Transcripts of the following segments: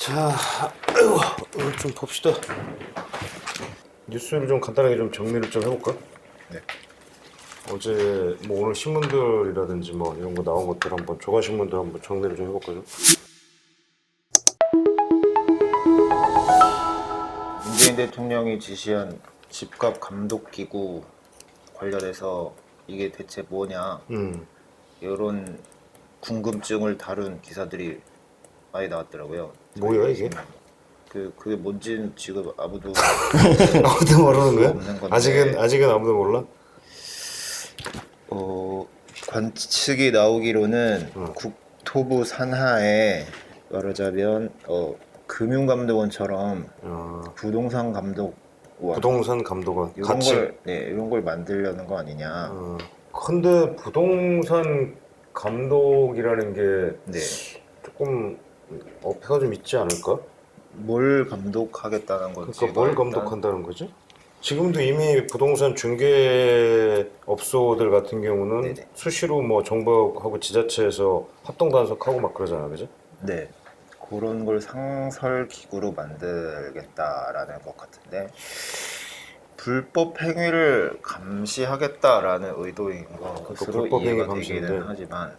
자, 아이고, 오늘 좀 봅시다. 뉴스를 좀 간단하게 좀 정리를 좀 해볼까? 네. 어제 뭐 오늘 신문들이라든지 뭐 이런 거 나온 것들 한번 조간 신문들 한번 정리를 좀 해볼까요? 문재인 대통령이 지시한 집값 감독 기구 관련해서 이게 대체 뭐냐 이런 궁금증을 다룬 기사들이 많이 나왔더라고요. 뭐야 이게? 그게 뭔지는 지금 아무도 아무도 모르는 거야? 없는 건데. 아직은 아무도 몰라? 관측이 나오기로는 국토부 산하에 말하자면 금융감독원처럼 부동산 감독원 부동산 감독원 이런 같이. 이런 걸 만들려는 거 아니냐. 근데 부동산 감독이라는 게 네. 조금 어폐가 좀 있지 않을까? 뭘 감독하겠다는 건지. 그러니까 뭘 감독한다는 거지? 지금도 이미 부동산 중개업소들 같은 경우는 네네. 수시로 뭐 정부하고 지자체에서 합동 단속하고 막 그러잖아, 그죠? 네. 그런 걸 상설 기구로 만들겠다라는 것 같은데 불법 행위를 감시하겠다라는 의도인 것으로 불법 행위 이해가 감시인데. 되기는 하지만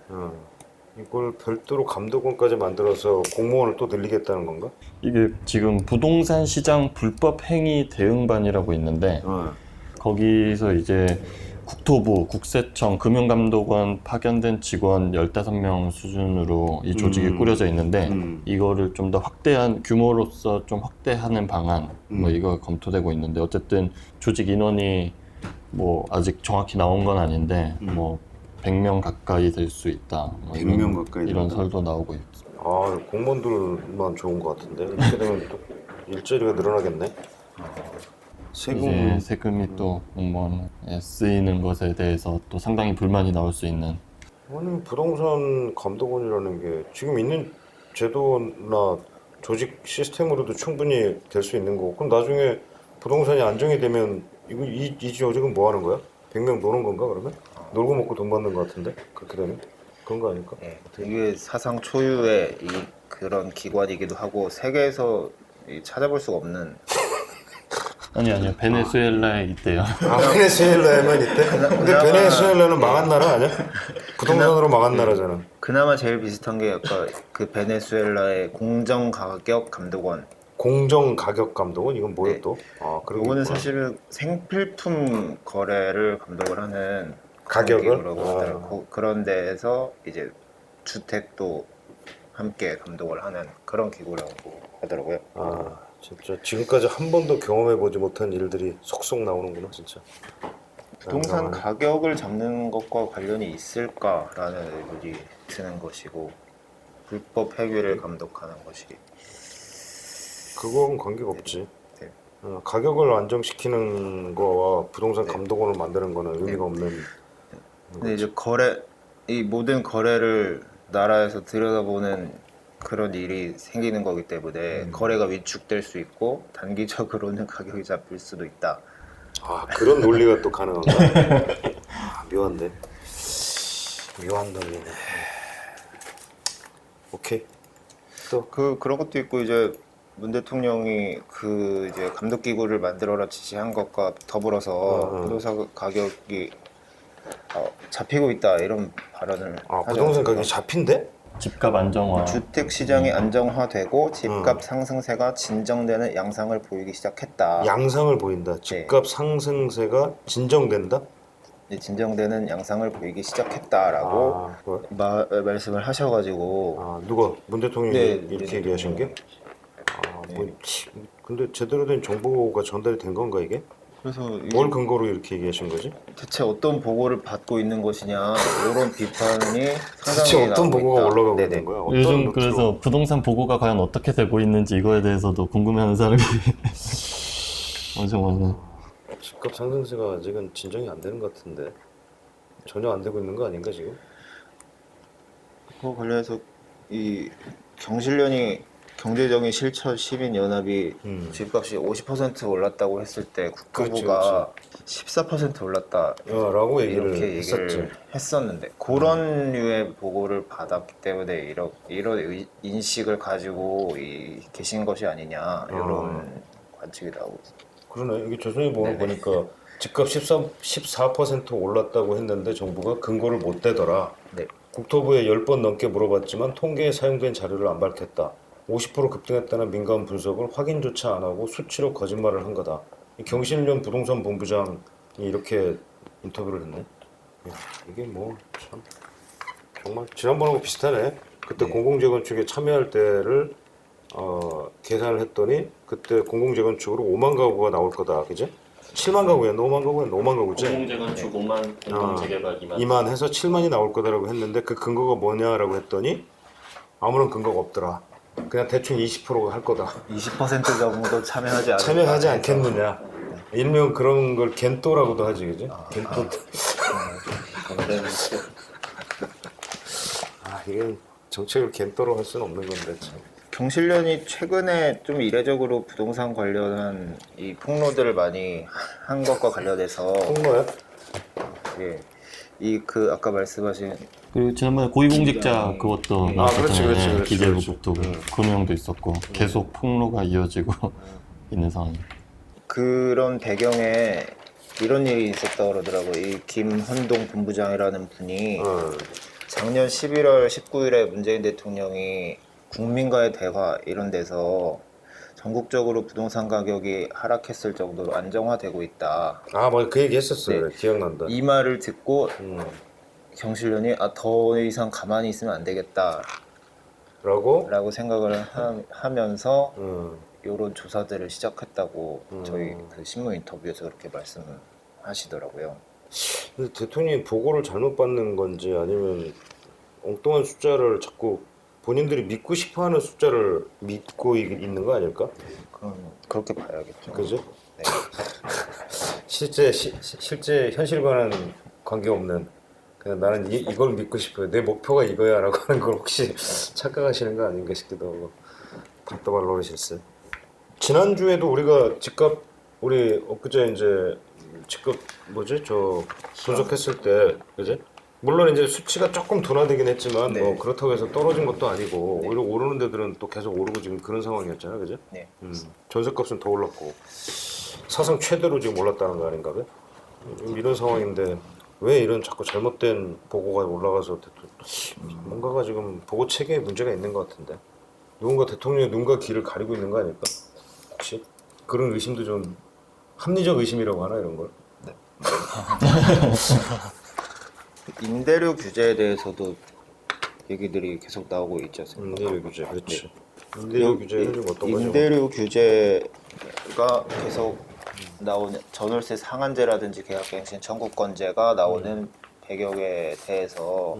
이걸 별도로 감독원까지 만들어서 공무원을 또 늘리겠다는 건가? 이게 지금 부동산 시장 불법 행위 대응반이라고 있는데 거기서 이제 국토부, 국세청, 금융감독원 파견된 직원 15명 수준으로 이 조직이 꾸려져 있는데 이거를 좀 더 확대한 규모로서 좀 확대하는 방안 뭐 이거 검토되고 있는데 어쨌든 조직 인원이 뭐 아직 정확히 나온 건 아닌데 뭐 100명 가까이 될 수 있다. 뭐 100명 가까이 이런 된다? 설도 나오고 있습니다. 아, 공무원들만 좋은 것 같은데 이렇게 되면 또 일자리가 늘어나겠네. 이제 세금이 또 공무원에 쓰이는 것에 대해서 또 상당히 불만이 나올 수 있는. 아니 부동산 감독원이라는 게 지금 있는 제도나 조직 시스템으로도 충분히 될 수 있는 거고 그럼 나중에 부동산이 안정이 되면 이 조직은 뭐 하는 거야? 100명 노는 건가 그러면? 놀고 먹고 돈 받는 것 같은데 그렇게 되면? 그런 거 아닐까? 네. 이게 사상 초유의 그런 기관이기도 하고 세계에서 찾아볼 수가 없는. 아니요 베네수엘라에 있대요. 아 베네수엘라에만 있대? 근데 베네수엘라는 망한 나라 아니야? 부동산으로 망한 나라잖아. 그나마 제일 비슷한 게 약간 그 베네수엘라의 공정가격감독원. 공정가격감독원 이건 뭐야 네. 또? 아 그런 게 이거는 있구나. 사실은 생필품 거래를 감독을 하는 가격을? 기구라고 하더라고요. 그런 데에서 이제 주택도 함께 감독을 하는 그런 기구라고 하더라고요. 아 진짜 지금까지 한 번도 경험해보지 못한 일들이 속속 나오는구나 진짜. 부동산 난감하네. 가격을 잡는 것과 관련이 있을까라는 의문이 드는 것이고 불법 행위를 감독하는 것이. 그건 관계가 없지. 네. 가격을 안정시키는 거와 부동산 네. 감독원을 만드는 거는 의미가 없는 근데 이제 이 모든 거래를 나라에서 들여다보는 그런 일이 생기는 거기 때문에 거래가 위축될 수 있고 단기적으로는 가격이 잡힐 수도 있다. 아 그런 논리가 또 가능한가? 아, 묘한데. 묘한 논리네. 오케이. 또 그런 것도 있고 이제 문 대통령이 그 이제 감독 기구를 만들어라 지시한 것과 더불어서 부동산 가격이 잡히고 있다 이런 발언을 아 하지 부동산 않았습니까? 가격이 잡힌대? 집값 안정화. 주택 시장이 안정화되고 집값 상승세가 진정되는 양상을 보이기 시작했다. 양상을 보인다. 집값 상승세가 진정된다? 이제 진정되는 양상을 보이기 시작했다라고 아, 그래? 말씀을 하셔가지고. 아 누가 문 대통령이 네, 이렇게 네, 얘기하신 게? 아, 뭐, 근데 제대로 된 정보가 전달이 된 건가 이게? 그래서 이게 뭘 근거로 이렇게 얘기하신 거지? 대체 어떤 보고를 받고 있는 것이냐 이런 비판이 대체 상당히 어떤 나오고 보고가 있다. 올라가고 네네. 있는 거야? 어떤 요즘 루트로? 그래서 부동산 보고가 과연 어떻게 돼 보이는지 이거에 대해서도 궁금해하는 사람이 엄청 많아. 집값 상승세가 아직은 진정이 안 되는 것 같은데 전혀 안 되고 있는 거 아닌가 지금? 그거 관련해서 이 경실련이 경제적인 실천 시민연합이 집값이 50% 올랐다고 했을 때 국토부가 14% 올랐다 라고 얘기를 이렇게 했었지. 얘기를 했었는데 그런 류의 보고를 받았기 때문에 이런 인식을 가지고 계신 것이 아니냐 이런 관측이 나오고 있어요. 그러네. 이게 조선일보를 보니까 집값 14% 올랐다고 했는데 정부가 근거를 못 대더라. 네. 국토부에 10번 넘게 물어봤지만 통계에 사용된 자료를 안 밝혔다. 50% 급등했다는 민간 분석을 확인조차 안 하고 수치로 거짓말을 한 거다. 이 경실련 부동산 본부장이 이렇게 인터뷰를 했네. 야, 이게 뭐 참 정말 지난번하고 비슷하네. 그때 공공재건축에 참여할 때를 계산을 했더니 그때 공공재건축으로 5만 가구가 나올 거다, 그지? 7만 가구였나? 5만 가구였나? 5만 가구지? 공공재건축 5만, 공공재개발 2만. 2만 해서 7만이 나올 거다라고 했는데 그 근거가 뭐냐라고 했더니 아무런 근거가 없더라. 그냥 대충 20%가 할 거다. 20% 정도 참여하지 않겠느냐. 일명 그런 걸 겐또라고도 하지, 그지? 겐또. 이게 정책을 겐또로 할 수는 없는 건데 참. 경실련이 최근에 좀 이례적으로 부동산 관련한 이 폭로들을 많이 한 것과 관련해서 홍보야? 예, 그 아까 말씀하신 그리고 지난번에 고위공직자 그것도 나왔었잖아요. 그렇지. 기재부 그렇지. 국토부 그 내용도 있었고 계속 폭로가 이어지고 있는 상황입니다. 그런 배경에 이런 일이 있었다고 그러더라고요. 이 김헌동 본부장이라는 분이 작년 11월 19일에 문재인 대통령이 국민과의 대화 이런 데서 전국적으로 부동산 가격이 하락했을 정도로 안정화되고 있다. 뭐 그 얘기 했었어요. 네. 기억난다. 이 말을 듣고 경실련이 더 이상 가만히 있으면 안 되겠다 라고? 생각을 하면서 이런 조사들을 시작했다고 저희 그 신문 인터뷰에서 그렇게 말씀을 하시더라고요. 근데 대통령이 보고를 잘못 받는 건지 아니면 엉뚱한 숫자를 자꾸 본인들이 믿고 싶어하는 숫자를 믿고 있는 거 아닐까? 그럼 그렇게 봐야겠죠. 그죠? 네. 실제 현실과는 관계없는 그냥 나는 이걸 믿고 싶어요. 내 목표가 이거야라고 하는 걸 혹시 착각하시는 거 아닌가 싶기도 하고 답답할 노릇이었어요. 지난주에도 우리가 집값 우리 엊그제 이제 집값 분석했을 때 그지? 물론 이제 수치가 조금 둔화되긴 했지만 네. 뭐 그렇다고 해서 떨어진 것도 아니고 오히려 오르는 데들은 또 계속 오르고 지금 그런 상황이었잖아요, 그죠? 네. 전세값은 더 올랐고 사상 최대로 지금 올랐다는 거 아닌가 봐요. 이런 상황인데 왜 이런 자꾸 잘못된 보고가 올라가서 뭔가가 지금 보고 체계에 문제가 있는 것 같은데 누군가 대통령의 눈과 귀를 가리고 있는 거 아닐까? 혹시 그런 의심도 좀 합리적 의심이라고 하나 이런 걸? 임대료 규제에 대해서도 얘기들이 계속 나오고 있지 않습니까? 임대료 규제, 그렇지. 임대료 규제는 좀 어떤 거죠? 임대료 규제가 계속 나오는 전월세 상한제라든지 계약갱신 청구권제가 나오는 배경에 대해서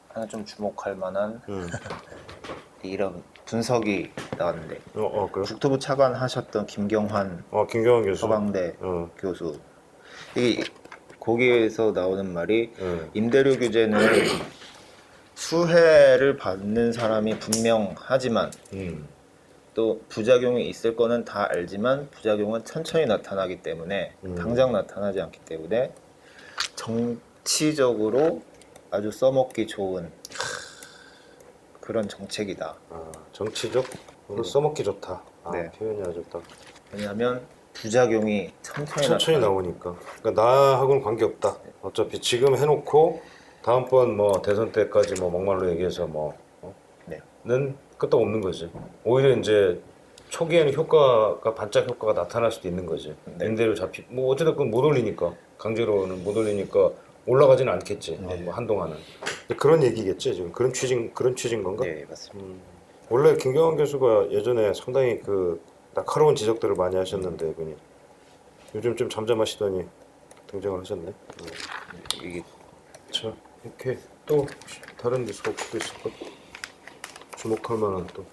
하나 좀 주목할 만한 이런 분석이 나왔는데 그래? 국토부 차관 하셨던 김경환 김경환 교수. 서강대 교수 거기에서 나오는 말이 임대료 규제는 수혜를 받는 사람이 분명하지만 또 부작용이 있을 거는 다 알지만 부작용은 천천히 나타나기 때문에 당장 나타나지 않기 때문에 정치적으로 아주 써먹기 좋은 그런 정책이다. 정치적으로 써먹기 좋다. 네. 표현이 아주 딱. 왜냐하면 부작용이 천천히 나오니까. 그러니까 나하고는 관계 없다. 어차피 지금 해놓고 다음번 뭐 대선 때까지 뭐 막말로 얘기해서 는 끄떡없는 거지. 오히려 이제 초기에는 효과가 반짝 효과가 나타날 수도 있는 거지. 임대료 뭐 어찌됐건 못 올리니까 강제로는 못 올리니까 올라가지는 않겠지. 뭐 한동안은. 그런 얘기겠지 지금 그런 취지인 건가? 네, 맞습니다. 원래 김경환 교수가 예전에 상당히 그 날카로운 지적들을 많이 하셨는데 이분이 요즘 좀 잠잠하시더니 등장을 하셨네. 이게 자, 이렇게 또 다른 뉴스가 또 있을까? 주목할 만한 또.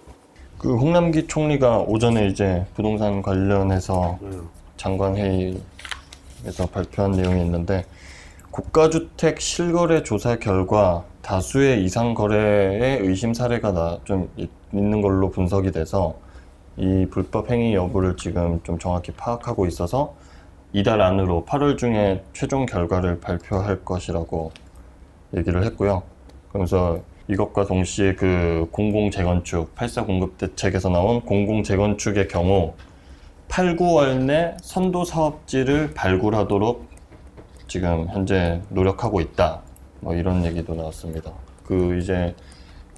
그 홍남기 총리가 오전에 이제 부동산 관련해서 장관 회의에서 발표한 내용이 있는데 국가주택 실거래 조사 결과 다수의 이상 거래의 의심 사례가 좀 있는 걸로 분석이 돼서 이 불법 행위 여부를 지금 좀 정확히 파악하고 있어서 이달 안으로 8월 중에 최종 결과를 발표할 것이라고 얘기를 했고요. 그러면서 이것과 동시에 그 공공재건축 8.4 공급대책에서 나온 공공재건축의 경우 8, 9월 내 선도 사업지를 발굴하도록 지금 현재 노력하고 있다. 뭐 이런 얘기도 나왔습니다. 그 이제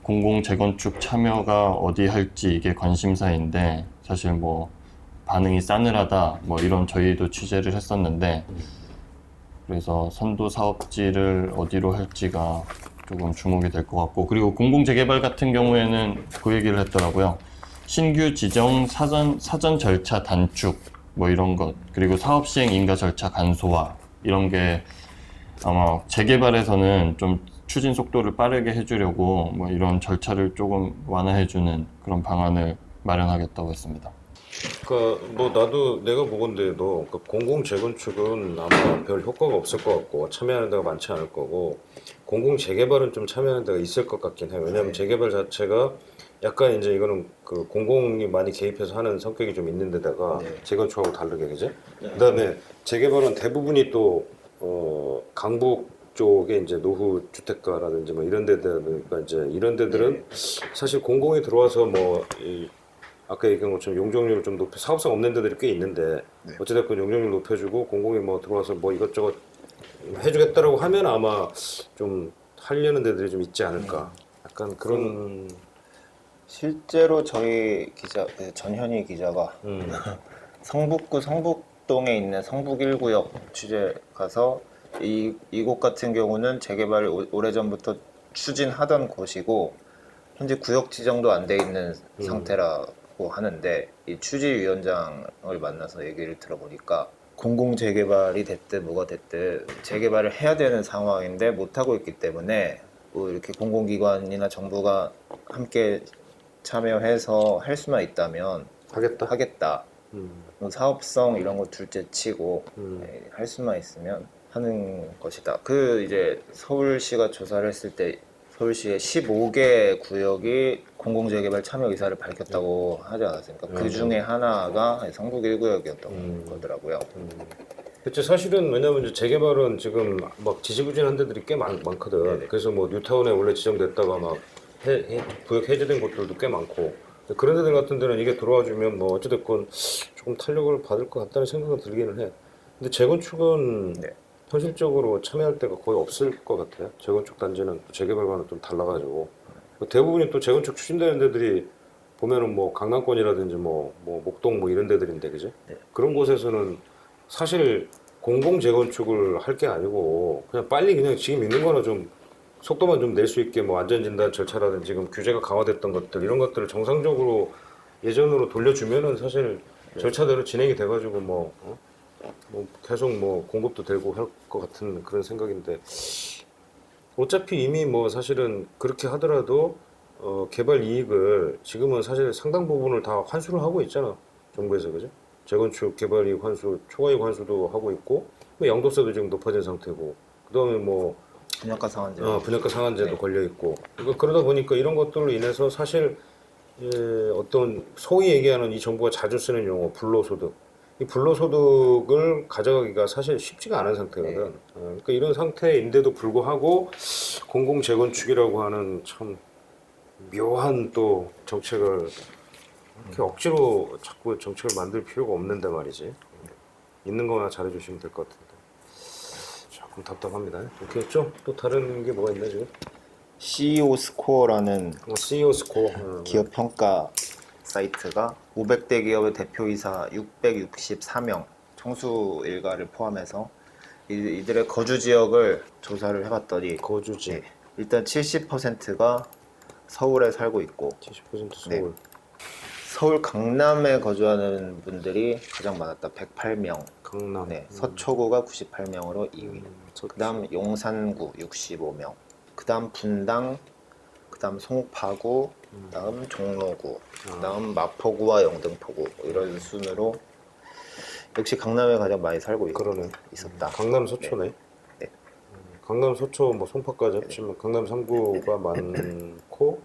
공공재건축 참여가 어디 할지 이게 관심사인데 사실 뭐 반응이 싸늘하다 뭐 이런 저희도 취재를 했었는데 그래서 선도 사업지를 어디로 할지가 조금 주목이 될 것 같고 그리고 공공재개발 같은 경우에는 그 얘기를 했더라고요. 신규 지정 사전 절차 단축 뭐 이런 것 그리고 사업 시행 인가 절차 간소화 이런 게 아마 재개발에서는 좀 추진 속도를 빠르게 해주려고 뭐 이런 절차를 조금 완화해주는 그런 방안을 마련하겠다고 했습니다. 그러니까 뭐 나도 내가 보건대도 그러니까 공공 재건축은 아마 별 효과가 없을 것 같고 참여하는 데가 많지 않을 거고 공공 재개발은 좀 참여하는 데가 있을 것 같긴 해요. 왜냐하면 재개발 자체가 약간 이제 이거는 그 공공이 많이 개입해서 하는 성격이 좀 있는 데다가 재건축하고 다르게 그지? 그다음에 재개발은 대부분이 또 강북 쪽에 이제 노후 주택가라든지 뭐 이런 데들가 이제 이런 데들은 사실 공공이 들어와서 뭐 아까 얘기한 것처럼 용적률을 좀 높여 사업성 없는 데들이 꽤 있는데 어찌됐건 용적률 높여주고 공공이 뭐 들어와서 뭐 이것저것 해주겠다라고 하면 아마 좀 하려는 데들이 좀 있지 않을까 약간 그런 실제로 저희 기자 전현희 기자가 성북구 성북동에 있는 성북 1구역 취재 가서 이곳 같은 경우는 재개발을 오래전부터 추진하던 곳이고 현재 구역 지정도 안 돼 있는 상태라고 하는데 이 취지위원장을 만나서 얘기를 들어보니까 공공 재개발이 됐든 뭐가 됐든 재개발을 해야 되는 상황인데 못 하고 있기 때문에 뭐 이렇게 공공기관이나 정부가 함께 참여해서 할 수만 있다면 하겠다. 뭐 사업성 이런 거 둘째치고 할 수만 있으면 하는 것이다. 그 이제 서울시가 조사를 했을 때 서울시의 15개 구역이 공공재개발 참여 의사를 밝혔다고 하지 않았습니까? 그 중에 하나가 성북 1구역이었던 거더라고요. 그치 사실은 왜냐면 이제 재개발은 지금 막 지지부진한 데들이 꽤 많거든. 네네. 그래서 뭐 뉴타운에 원래 지정됐다가 막 구역 해제된 곳들도 꽤 많고 그런 데들 같은 데는 이게 들어와 주면 뭐 어찌됐건 조금 탄력을 받을 것 같다는 생각은 들기는 해. 근데 재건축은 현실적으로 참여할 데가 거의 없을 것 같아요. 재건축 단지는 또 재개발과는 좀 달라가지고 대부분이 또 재건축 추진되는 데들이 보면은 뭐 강남권이라든지 뭐 목동 뭐 이런 데들인데 그지? 그런 곳에서는 사실 공공 재건축을 할 게 아니고 그냥 빨리 그냥 지금 있는 거나 좀 속도만 좀 낼 수 있게 뭐 안전진단 절차라든지 지금 규제가 강화됐던 것들 이런 것들을 정상적으로 예전으로 돌려주면은 사실 절차대로 진행이 돼가지고 뭐 계속 뭐 공급도 되고 할 것 같은 그런 생각인데 어차피 이미 뭐 사실은 그렇게 하더라도 개발 이익을 지금은 사실 상당 부분을 다 환수를 하고 있잖아 정부에서 그죠? 재건축 개발 이익 환수 초과이익 환수도 하고 있고 뭐 양도세도 지금 높아진 상태고 그다음에 뭐 분양가 상한제. 분양가 상한제도 걸려 있고 그러다 보니까 이런 것들로 인해서 사실 어떤 소위 얘기하는 이 정부가 자주 쓰는 용어 불로소득 이 불로소득을 가져가기가 사실 쉽지가 않은 상태거든. 그러니까 이런 상태인데도 불구하고 공공 재건축이라고 하는 참 묘한 또 정책을 이렇게 억지로 자꾸 정책을 만들 필요가 없는데 말이지. 있는 거나 잘해주시면 될 것 같은데. 조금 답답합니다. 이렇게 했죠? 또 다른 게 뭐가 있나 지금? CEO 스코어라는 CEO 스코어. 기업 평가 사이트가 500대 기업의 대표이사 664명 청수 일가를 포함해서 이들의 거주 지역을 조사를 해봤더니 거주지. 일단 70%가 서울에 살고 있고 70% 서울. 서울 강남에 거주하는 분들이 가장 많았다. 108명. 강남. 서초구가 98명으로 2위. 그다음 용산구 65명. 그다음 분당, 그다음 송파구, 그다음 종로구, 그다음 마포구와 영등포구 이런 순으로 역시 강남에 가장 많이 살고 그러네. 있었다. 강남 서초네. 강남 서초 뭐 송파까지 합치면 강남 3구가 많고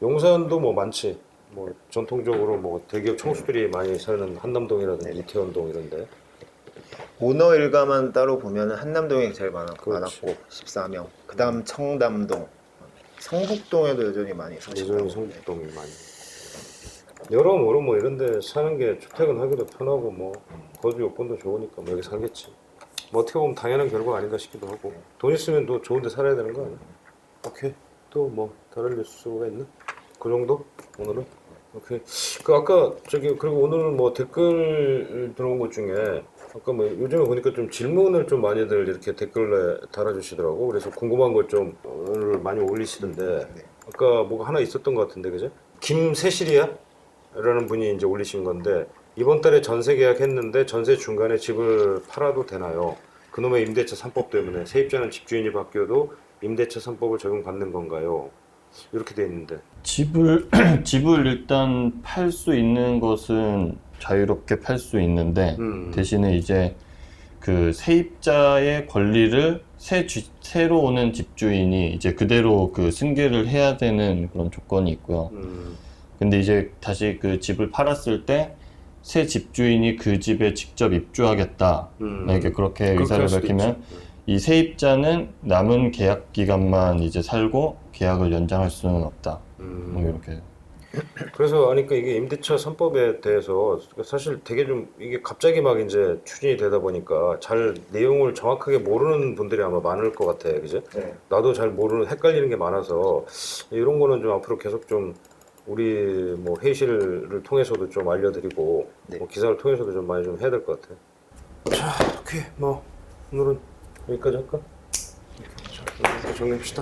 용산도 뭐 많지. 뭐 전통적으로 뭐 대기업 총수들이 많이 사는 한남동이라든지 이태원동 이런데. 오너 일가만 따로 보면 한남동이 제일 그렇지. 많았고 14명. 그다음 청담동, 성북동에도 여전히 많이 사시고. 여전히 성북동이 많이. 여러모로 뭐 이런데 사는 게 출퇴근하기도 편하고 뭐 거주 여건도 좋으니까 뭐 여기 살겠지. 뭐 어떻게 보면 당연한 결과 아닌가 싶기도 하고 돈 있으면 또 좋은데 살아야 되는 거 아니야? 오케이. 또 뭐 다른 뉴스가 있나? 그 정도? 오늘은? 오케이. 그 아까 저기 그리고 오늘 뭐 댓글 들어온 것 중에 아까 뭐 요즘에 보니까 좀 질문을 좀 많이들 이렇게 댓글에 달아주시더라고. 그래서 궁금한 것 좀 오늘 많이 올리시던데 아까 뭐가 하나 있었던 것 같은데 그죠? 김세실이야? 라는 분이 이제 올리신 건데 이번 달에 전세 계약했는데 전세 중간에 집을 팔아도 되나요? 그놈의 임대차 3법 때문에 세입자는 집주인이 바뀌어도 임대차 3법을 적용받는 건가요? 이렇게 돼 있는데 집을 일단 팔 수 있는 것은 자유롭게 팔 수 있는데 대신에 이제 그 세입자의 권리를 새로 오는 집주인이 이제 그대로 그 승계를 해야 되는 그런 조건이 있고요. 근데 이제 다시 그 집을 팔았을 때 새 집주인이 그 집에 직접 입주하겠다. 만약에 그렇게 의사를 할 수도 밝히면 이 세입자는 남은 계약 기간만 이제 살고 계약을 연장할 수는 없다. 뭐 이렇게. 그래서 아니까 이게 임대차 3법에 대해서 사실 되게 좀 이게 갑자기 막 이제 추진이 되다 보니까 잘 내용을 정확하게 모르는 분들이 아마 많을 것 같아, 그지? 네. 나도 잘 모르는 헷갈리는 게 많아서 이런 거는 좀 앞으로 계속 좀 우리 뭐 회의실을 통해서도 좀 알려드리고 네. 뭐 기사를 통해서도 좀 많이 좀 해야 될 것 같아. 자, 오케이 뭐 오늘은 여기까지 할까? 자, 정리합시다.